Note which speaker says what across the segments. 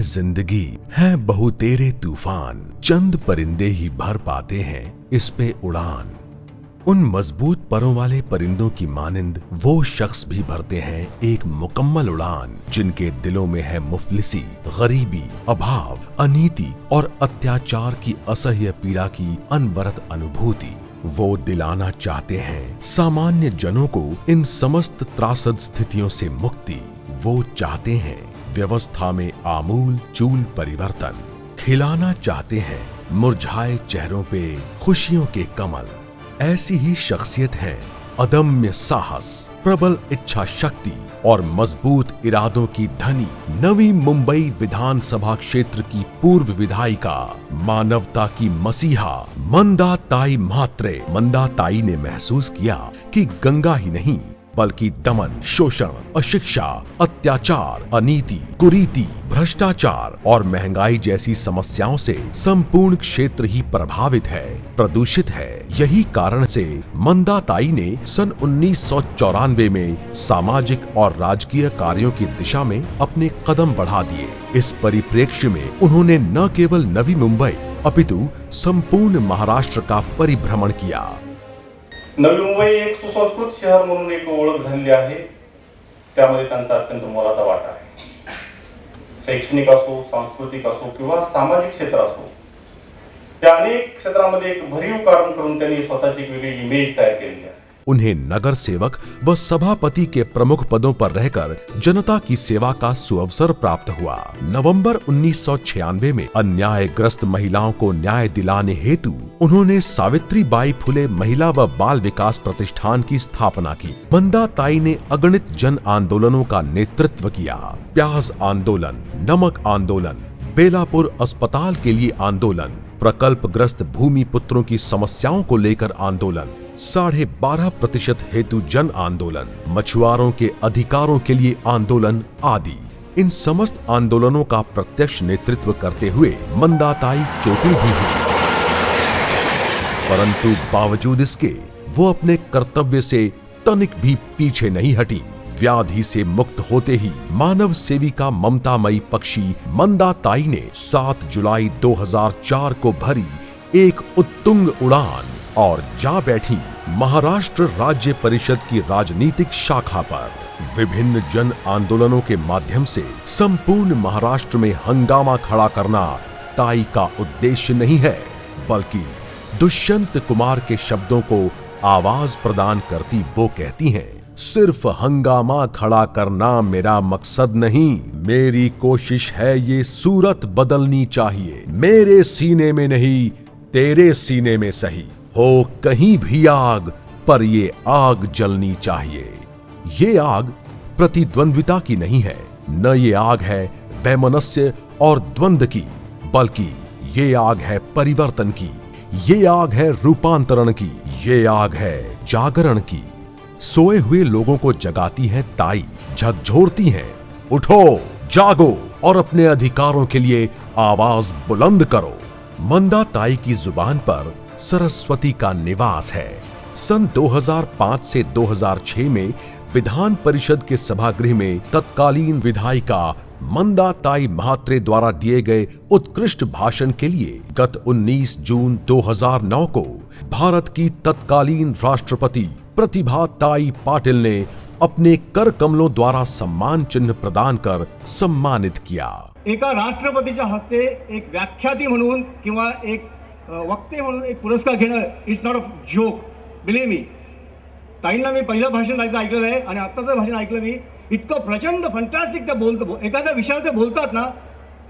Speaker 1: जिंदगी है बहुतेरे तूफान, चंद परिंदे ही भर पाते हैं इस पे उड़ान। उन मजबूत परों वाले परिंदों की मानिंद वो शख्स भी भरते हैं एक मुकम्मल उड़ान, जिनके दिलों में है मुफलिसी, गरीबी, अभाव, अनीति और अत्याचार की असह्य पीड़ा की अनवरत अनुभूति। वो दिलाना चाहते हैं सामान्य जनों को इन समस्त त्रासद स्थितियों से मुक्ति। वो चाहते हैं व्यवस्था में आमूल चूल परिवर्तन, खिलाना चाहते हैं मुरझाए चेहरों पे खुशियों के कमल। ऐसी ही शख्सियत है अदम्य साहस, प्रबल इच्छा शक्ति और मजबूत इरादों की धनी नवी मुंबई विधानसभा क्षेत्र की पूर्व विधायिका, मानवता की मसीहा मंदा ताई म्हात्रे। मंदा ताई ने महसूस किया कि गंगा ही नहीं बल्कि दमन, शोषण, अशिक्षा, अत्याचार, अनीति, कुरीति, भ्रष्टाचार और महंगाई जैसी समस्याओं से संपूर्ण क्षेत्र ही प्रभावित है, प्रदूषित है। यही कारण से मंदा ताई ने सन 1994 में सामाजिक और राजकीय कार्यों की दिशा में अपने कदम बढ़ा दिए। इस परिप्रेक्ष्य में उन्होंने न केवल नवी मुंबई अपितु संपूर्ण महाराष्ट्र का परिभ्रमण किया।
Speaker 2: नवी मुंबई एक सुसंस्कृत शहर म्हणून एक ओळख झालेली आहे, त्यामध्ये त्यांचा अत्यंत मोलाचा वाटा आहे। शैक्षणिक असो, सांस्कृतिक असो किंवा सामाजिक क्षेत्र असो, त्या अनेक क्षेत्रांमध्ये एक भरीव काम करून त्यांनी स्वतःची एक वेगळी इमेज तयार केली आहे।
Speaker 1: उन्हें नगर सेवक व सभापति के प्रमुख पदों पर रहकर जनता की सेवा का सुअवसर प्राप्त हुआ। नवंबर 1996 में अन्यायग्रस्त महिलाओं को न्याय दिलाने हेतु उन्होंने सावित्रीबाई फुले महिला व बाल विकास प्रतिष्ठान की स्थापना की। मंदा ताई ने अगणित जन आंदोलनों का नेतृत्व किया। प्याज आंदोलन, नमक आंदोलन, बेलापुर अस्पताल के लिए आंदोलन, प्रकल्पग्रस्त भूमि पुत्रों की समस्याओं को लेकर आंदोलन, 12.5% हेतु जन आंदोलन, मछुआरों के अधिकारों के लिए आंदोलन आदि। इन समस्त आंदोलनों का प्रत्यक्ष नेतृत्व करते हुए मंदा ताई चोटिल भी हुई, परंतु बावजूद इसके वो अपने कर्तव्य से तनिक भी पीछे नहीं हटी। व्याधि से मुक्त होते ही मानव सेविका ममतामयी पक्षी मंदा ताई ने 7 जुलाई 2004 को भरी एक उत्तुंग उड़ान और जा बैठी महाराष्ट्र राज्य परिषद की राजनीतिक शाखा पर। विभिन्न जन आंदोलनों के माध्यम से संपूर्ण महाराष्ट्र में हंगामा खड़ा करना ताई का उद्देश्य नहीं है, बल्कि दुष्यंत कुमार के शब्दों को आवाज प्रदान करती वो कहती हैं, सिर्फ हंगामा खड़ा करना मेरा मकसद नहीं, मेरी कोशिश है ये सूरत बदलनी चाहिए। मेरे सीने में नहीं, तेरे सीने में सही हो कहीं भी आग, पर ये आग जलनी चाहिए। ये आग प्रतिद्वंद्विता की नहीं है, न ये आग है वैमनस्य और द्वंद्व की, बल्कि ये आग है परिवर्तन की, ये आग है रूपांतरण की, ये आग है जागरण की। सोए हुए लोगों को जगाती है ताई, झकझोरती हैं, उठो, जागो और अपने अधिकारों के लिए आवाज बुलंद करो। मंदा ताई की जुबान पर सरस्वती का निवास है। सन 2005 से 2006 में विधान परिषद के सभागृह में तत्कालीन विधायिका मंदा ताई म्हात्रे द्वारा दिए गए उत्कृष्ट भाषण के लिए गत 19 जून 2009 को भारत की तत्कालीन राष्ट्रपति प्रतिभा ताई पाटिल ने अपने कर कमलों द्वारा सम्मान चिन्ह प्रदान कर सम्मानित किया।
Speaker 3: एका राष्ट्रपतीच्या हस्ते एक व्याख्याती म्हणून किंवा एक वक्ते म्हणून एक पुरस्कार घेणं it's not a joke, believe me. ताईंना मी पहिलं भाषण द्यायचं ऐकलं आहे आणि आत्ताचं भाषण ऐकलं मी, इतकं प्रचंड फंटास्टिक ते बोलतो। एखाद्या विषयावर ते बोलतात ना,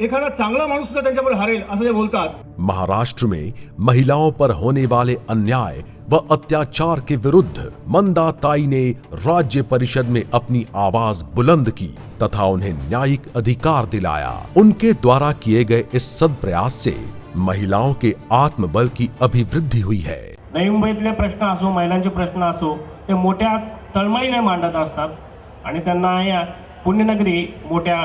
Speaker 3: एखादा चांगला माणूस सुद्धा त्यांच्यापुढे हारेल असं ते बोलतात।
Speaker 1: महाराष्ट्र में महिलाओं पर होने वाले अन्याय व अत्याचार के विरुद्ध मंदा ताई ने राज्य परिषद में अपनी आवाज बुलंद की तथा उन्हें न्यायिक अधिकार दिलाया। उनके द्वारा किए गए इस सदप्रयास से महिलाओं के आत्मबल की अभिवृद्धि हुई है।
Speaker 4: नवी मुंबईतले प्रश्न असो, महिलांचे प्रश्न असो, ते मोठ्या तळमळीने मांडत असतात आणि त्यांना या पुण्यनगरी मोठ्या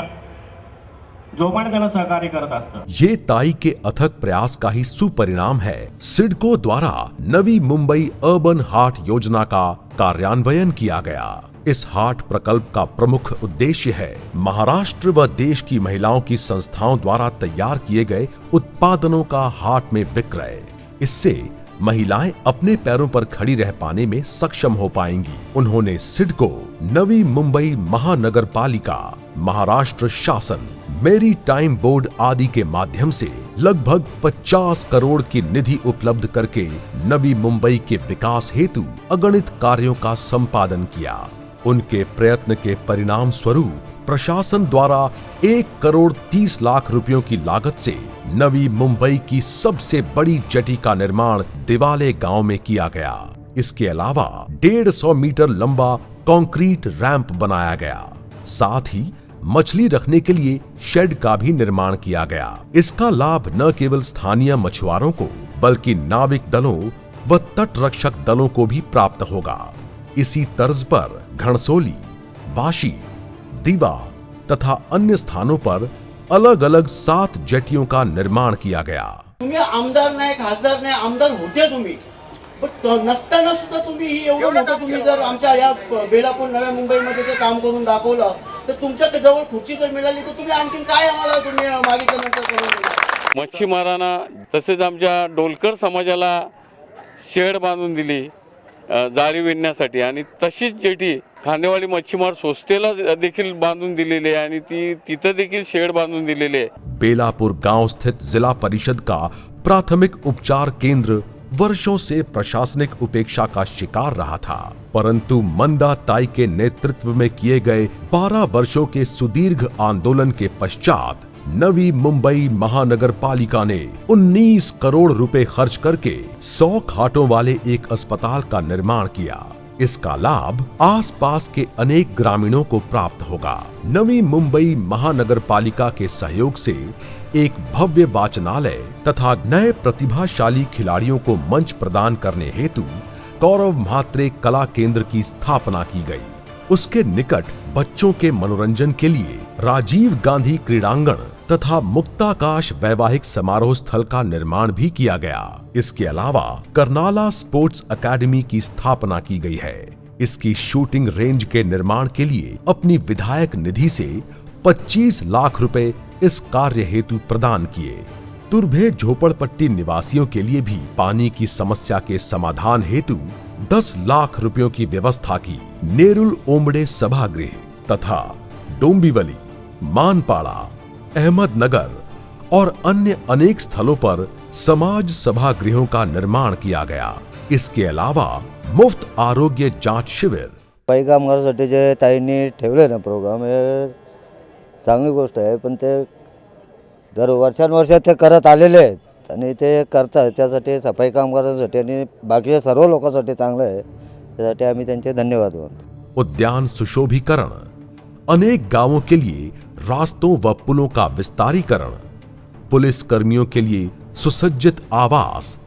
Speaker 4: जोपान करना सहकार्य करत असतात।
Speaker 1: ये ताई के अथक प्रयास का ही सुपरिणाम है। सिडको द्वारा नवी मुंबई अर्बन हार्ट योजना का कार्यान्वयन किया गया। इस हाट प्रकल्प का प्रमुख उद्देश्य है महाराष्ट्र व देश की महिलाओं की संस्थाओं द्वारा तैयार किए गए उत्पादनों का हाट में विक्रय। इससे महिलाएं अपने पैरों पर खड़ी रह पाने में सक्षम हो पाएंगी। उन्होंने सिडको, नवी मुंबई महानगर पालिका, महाराष्ट्र शासन, मेरी टाइम बोर्ड आदि के माध्यम से लगभग 50 करोड़ की निधि उपलब्ध करके नवी मुंबई के विकास हेतु अगणित कार्यों का संपादन किया। उनके प्रयत्न के परिणाम स्वरूप प्रशासन द्वारा 1,30,00,000 रुपयों की लागत से नवी मुंबई की सबसे बड़ी जेटी का निर्माण दिवाले गांव में किया गया। इसके अलावा 150 मीटर लंबा कंक्रीट रैंप बनाया गया। साथ ही मछली रखने के लिए शेड का भी निर्माण किया गया। इसका लाभ न केवल स्थानीय मछुआरों को बल्कि नाविक दलों व तटरक्षक दलों को भी प्राप्त होगा। इसी तर्ज पर घणसोली, वाशी, दीवा तथा अन्य स्थानों पर अलग अलग 7 जेटियों का निर्माण किया गया।
Speaker 5: तुम्ही आमदार नाही, खासदार नाही, आमदार होते तुम्ही, पण नसताना सुद्धा तुम्ही ही एवढं मोठं तुम्ही जर आमच्या या बेलापूर नव्या मुंबईमध्ये ते काम करून दाखवलं तर तुमच्या जवळ खुर्ची जर मिळाली तर तुम्ही आणखीन काय आम्हाला तुम्ही मागितल्यानंतर करून देणार?
Speaker 6: मच्छीमारांना तसेच आमच्या डोलकर समाजाला शेड बांधून दिली जाळी विणण्यासाठी, आणि तशीच जेटी खांदेवाडी मच्छीमार सोस्तेला देखील बांधून दिलेली आहे आणि तिथं देखील शेड बांधून दिलेले आहे।
Speaker 1: बेलापुर गांव स्थित जिला परिषद का प्राथमिक उपचार केंद्र वर्षों से प्रशासनिक उपेक्षा का शिकार रहा था, परंतु मंदा ताई के नेतृत्व में किए गए 12 वर्षों के सुदीर्घ आंदोलन के पश्चात नवी मुंबई महानगर पालिका ने 19 करोड़ रुपए खर्च करके 100 खाटों वाले एक अस्पताल का निर्माण किया। इसका लाभ आसपास के अनेक ग्रामीणों को प्राप्त होगा। नवी मुंबई महानगर पालिका के सहयोग से एक भव्य वाचनालय तथा नए प्रतिभाशाली खिलाड़ियों को मंच प्रदान करने हेतु गौरव म्हात्रे कला केंद्र की स्थापना की गई। उसके निकट बच्चों के मनोरंजन के लिए राजीव गांधी क्रीड़ांगण तथा मुक्ताकाश वैवाहिक समारोह स्थल का निर्माण भी किया गया। इसके अलावा करनाला स्पोर्ट्स अकेडमी की स्थापना की गई है। इसकी शूटिंग रेंज के निर्माण के लिए अपनी विधायक निधि से 25 लाख रुपए इस कार्य हेतु प्रदान किए। दुर्भे झोपड़पट्टी निवासियों के लिए भी पानी की समस्या के समाधान हेतु 10 लाख रुपयों की व्यवस्था की। नेरुल ओमड़े सभागृह तथा डोंबिवली, मानपाड़ा, अहमदनगर और अन्य अनेक स्थलों पर समाज सभागृहों का निर्माण किया गया। इसके अलावा मुफ्त आरोग्य जांच शिविर।
Speaker 7: सफाई कामगारांसाठी जे ताईंनी ठेवले ना प्रोग्राम, हे चांगली गोष्ट आहे, पण ते दर वर्षानुवर्ष ते करत आलेले आहेत आणि ते करतात। त्यासाठी सफाई कामगारांसाठी आणि बाकीच्या सर्व लोकांसाठी चांगलं आहे, त्यासाठी आम्ही त्यांचे धन्यवाद मानतो।
Speaker 1: उद्यान सुशोभीकरण, अनेक गांवों के लिए रास्तों व पुलों का विस्तारीकरण, पुलिस कर्मियों के लिए सुसज्जित आवास,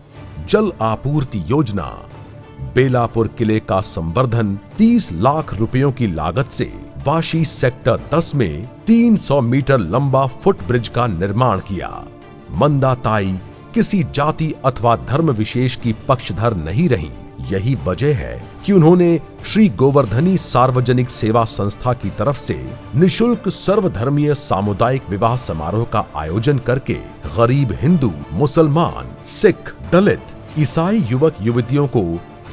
Speaker 1: जल आपूर्ति योजना, बेलापुर किले का संवर्धन 30 लाख रुपयों की लागत से वाशी सेक्टर 10 में 300 मीटर लंबा फुट ब्रिज का निर्माण किया। मंदा ताई किसी जाति अथवा धर्म विशेष की पक्षधर नहीं रही। यही वजह है कि उन्होंने श्री गोवर्धनी सार्वजनिक सेवा संस्था की तरफ से निशुल्क सर्वधर्मीय सामुदायिक विवाह समारोह का आयोजन करके गरीब हिंदू, मुसलमान, सिख, दलित, ईसाई युवक युवतियों को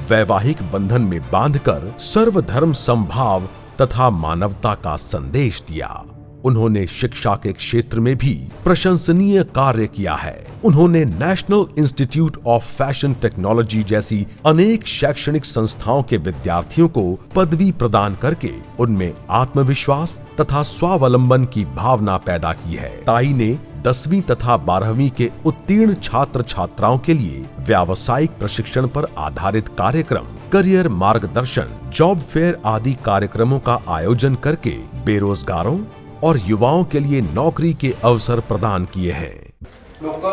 Speaker 1: वैवाहिक बंधन में बांधकर सर्वधर्म समभाव तथा मानवता का संदेश दिया। उन्होंने शिक्षा के क्षेत्र में भी प्रशंसनीय कार्य किया है। उन्होंने national institute of fashion technology जैसी अनेक शैक्षणिक संस्थाओं के विद्यार्थियों को पदवी प्रदान करके उनमें आत्मविश्वास तथा स्वावलंबन की भावना पैदा की है। ताई ने 10वीं तथा 12वीं के उत्तीर्ण छात्र छात्राओं के लिए व्यावसायिक प्रशिक्षण पर आधारित कार्यक्रम, करियर मार्गदर्शन, जॉब फेयर आदि कार्यक्रमों का आयोजन करके बेरोजगारों और युवाओं के लिए नौकरी के अवसर प्रदान किए हैं।
Speaker 8: लोक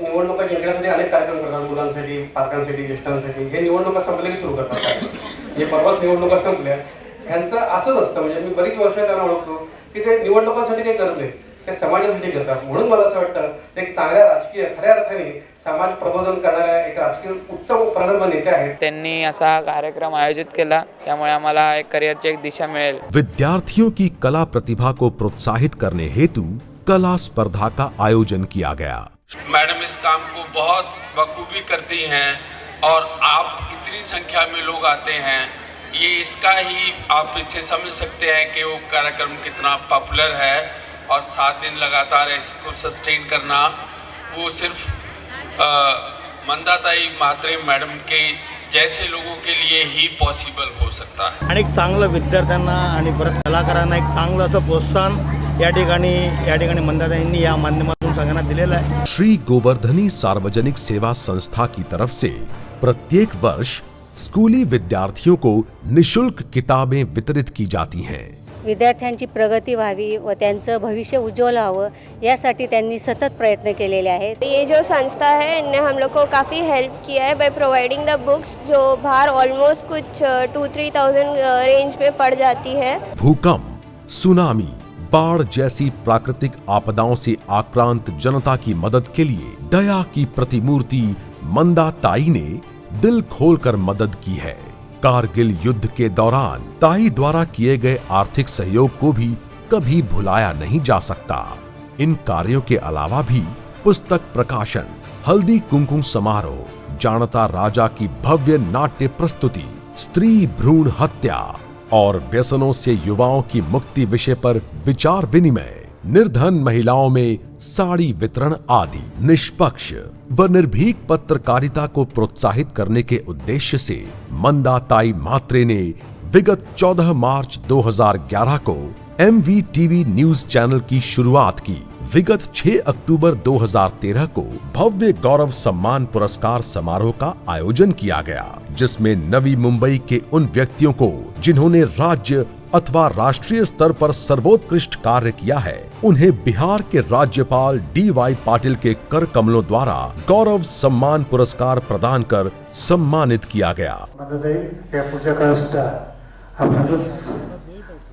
Speaker 8: निवडणुका जिंकण्यासाठी अनेक कार्यक्रम करतात, मुलांसाठी, पालकांसाठी, ज्येष्ठांसाठी। हे निवडणुका संपल्या की सुरू करतात। हे परवाच निवडणुका संपल्या, ह्यांचं असंच असतं। म्हणजे मी बरीच वर्ष त्यांना ओळखतो की ते निवडणुकांसाठी काही करत नाही, ते समाजासाठी करतात. म्हणून मला असं वाटतं एक चांगल्या राजकीय खऱ्या अर्थाने समाज प्रबोधन करणाऱ्या एक राजकीय उत्तम प्रगल्भ नेते आहेत.
Speaker 9: त्यांनी असा कार्यक्रम आयोजित केला, त्यामुळे आम्हाला एक करिअरची एक दिशा मिळेल.
Speaker 1: विद्यार्थियों की कला प्रतिभा को प्रोत्साहित करने हेतु कला स्पर्धा का आयोजन किया गया।
Speaker 10: मैडम इस काम को बहुत बखूबी करती हैं और आप इतनी संख्या में लोग आते हैं, ये इसका ही आप इससे समझ सकते हैं कि वो कार्यक्रम कितना पॉपुलर है। और 7 दिन लगातार इसको सस्टेन करना वो सिर्फ मंदाताई म्हात्रे मैडम के जैसे लोगों के लिए ही पॉसिबल हो सकता है।
Speaker 3: आणि एक चांगलं विद्यार्थ्यांना आणि परत कलाकारांना एक चांगलं असं प्रोत्साहन या ठिकाणी मंदाताईंनी या माध्यमातून सगळ्यांना दिलेलं आहे।
Speaker 1: श्री गोवर्धनी सार्वजनिक सेवा संस्था की तरफ से प्रत्येक वर्ष स्कूली विद्यार्थियों को निशुल्क किताबें वितरित की जाती हैं।
Speaker 11: विद्यार्थ्यांची प्रगती व्हावी व त्यांचं भविष्य उज्ज्वल व्हावं यासाठी त्यांनी सतत प्रयत्न केलेले आहेत।
Speaker 12: ये जो संस्था है इनने हम लोग को काफ़ी हेल्प किया है बाय प्रोवाइडिंग द बुक्स जो बाहर ऑलमोस्ट कुछ 2-3,000 रेंज में पड़ जाती है।
Speaker 1: भूकंप, सुनामी, बाढ़ जैसी प्राकृतिक आपदाओं से आक्रांत जनता की मदद के लिए दया की प्रतिमूर्ति मंदाताई ने दिल खोलकर मदद की है। कारगिल युद्ध के दौरान ताई द्वारा किए गए आर्थिक सहयोग को भी कभी भुलाया नहीं जा सकता। इन कार्यों के अलावा भी पुस्तक प्रकाशन, हल्दी कुमकुम समारोह, जानता राजा की भव्य नाट्य प्रस्तुति, स्त्री भ्रूण हत्या और व्यसनों से युवाओं की मुक्ति विषय पर विचार विनिमय, निर्धन महिलाओं में साड़ी वितरण आदि निष्पक्ष व निर्भीक पत्रकारिता को प्रोत्साहित करने के उद्देश्य से मंदाताई म्हात्रे ने विगत 14 मार्च 2011 को MVTV न्यूज चैनल की शुरुआत की। विगत 6 अक्टूबर 2013 को भव्य गौरव सम्मान पुरस्कार समारोह का आयोजन किया गया, जिसमें नवी मुंबई के उन व्यक्तियों को जिन्होंने राज्य अथवा राष्ट्रीय स्तर पर सर्वोत्कृष्ट कार्य किया है, उन्हें बिहार के राज्यपाल DY पाटिल के कर कमलों द्वारा गौरव सम्मान पुरस्कार प्रदान कर सम्मानित किया गया।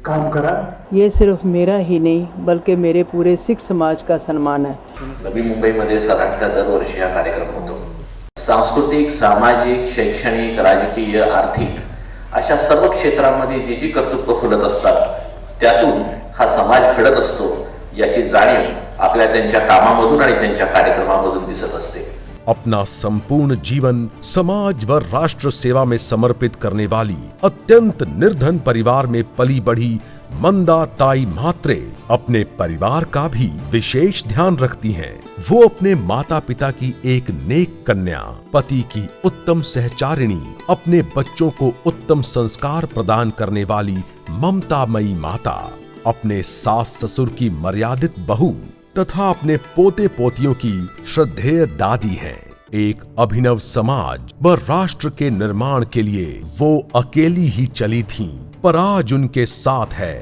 Speaker 13: काम करा, ये सिर्फ मेरा ही नहीं बल्कि मेरे पूरे सिख समाज का सम्मान है।
Speaker 14: नवी मुंबईमध्ये साधारणतः दरवर्षी हा कार्यक्रम होतो। सांस्कृतिक, सामाजिक, शैक्षणिक, राजकीय, आर्थिक अशा सर्व क्षेत्रांमध्ये जी जी कर्तृत्व फुलत असतात त्यातून हा समाज घडत असतो याची जाणीव आपल्या त्यांच्या कामामधून आणि त्यांच्या कार्यक्रमामधून दिसत असते।
Speaker 1: अपना संपूर्ण जीवन समाज व राष्ट्र सेवा में समर्पित करने वाली अत्यंत निर्धन परिवार में पली बढ़ी मंदाताई म्हात्रे अपने परिवार का भी विशेष ध्यान रखती हैं। वो अपने माता पिता की एक नेक कन्या, पति की उत्तम सहचारिणी, अपने बच्चों को उत्तम संस्कार प्रदान करने वाली ममतामयी माता, अपने सास ससुर की मर्यादित बहू तथा अपने पोते पोतियों की श्रद्धेय दादी हैं। एक अभिनव समाज व राष्ट्र के निर्माण के लिए वो अकेली ही चली थीं, पर आज उनके साथ है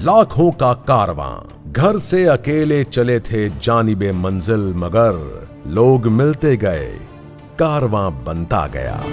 Speaker 1: लाखों का कारवां। घर से अकेले चले थे जानिबे मंजिल, मगर लोग मिलते गए, कारवां बनता गया।